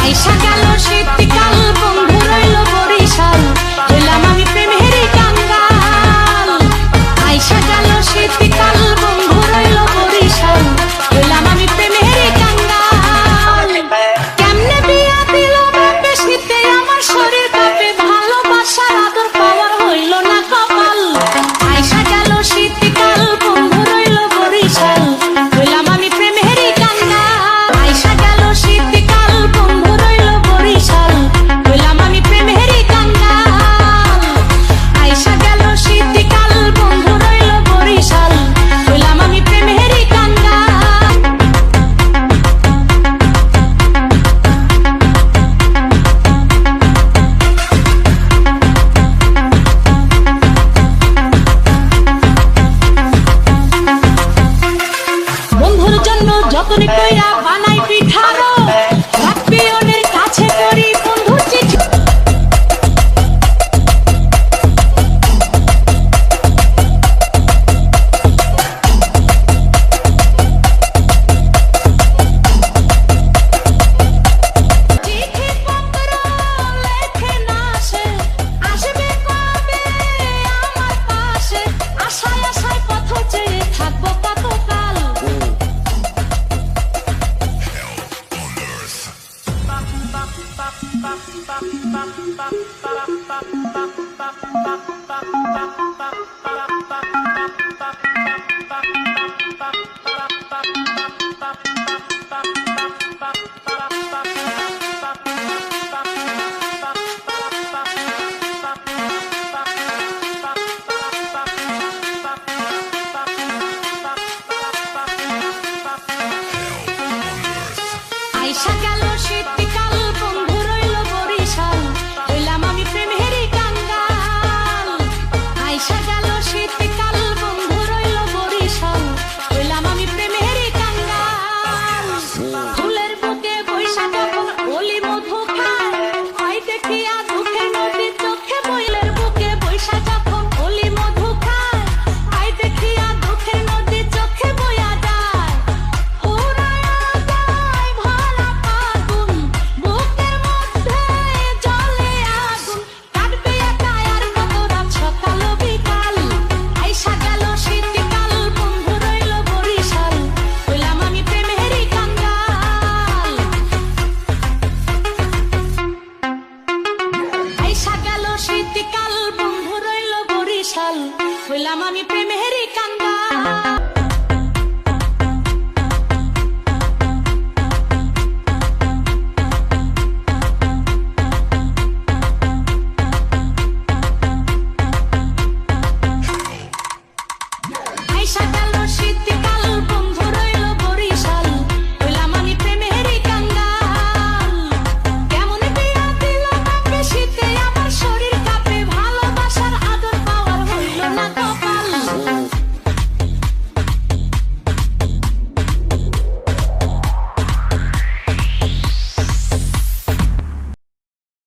আইসা গেল শীতকাল বন্ধু রইল বরিশাল হইলাম আমি প্রেমেরই কাঙ্গাল। আইসা গেল শীতকাল বন্ধু রইল বরিশাল হইলাম আমি প্রেমেরই কাঙ্গাল। কেমনে বিয়া দিল বাপে শীতে আমার শরীর কাঁপে ভালোবাসার আদর পাওয়ার হইল না কপাল। আইসা গেল শীতকাল বন্ধু রইল বরিশাল হইলাম আমি প্রেমেরই কাঙ্গাল। আইসা গেল শীতকাল বন্ধু রইল বরিশাল হইলাম আমি প্রেমেরই কাঙ্গাল। আইসা গেল শীতকাল বন্ধু রইল বরিশাল হইলাম আমি প্রেমেরই কাঙ্গাল। বন্ধুর জন্য যতন কইরা বানাই পিঠারো রাখপিয়নের কাছে করি বন্ধুর চিঠি। চিঠি পত্র লেখে না সে আসবে কবে আমার পাশে। আশায় আশায় পথ চেয়ে থাকবো কতকাল। আইসা গেল শীতকাল বন্ধু রইল বরিশাল হইলাম আমি প্রেমেরই কাঙ্গাল। আইসা গেল শীতকাল বন্ধু রইল বরিশাল হইলাম আমি প্রেমেরই কাঙ্গাল। ফুলের বুকে বৈশা যখন অলি মধু খায় হয় দেখিয়া দুঃখে নদীর চোখে বইলের বুকে বৈশা যখন অলি মধু খায় হয় দেখিয়া দুঃখে নদীর চোখে বইয়া যায়। পুরায়া যায় ভরা ফাগুন বুকের মধ্যে জ্বলে আগুন কাটবে একা আর কত রাত সকাল ও বিকাল। আইসা গেল শীতকাল বন্ধু রইল বরিশাল হইলাম আমি প্রেমেরই কাঙ্গাল। আইসা গেল শীতকাল বন্ধু রইল বরিশাল হইলাম আমি প্রেমেরই কাঙ্গাল।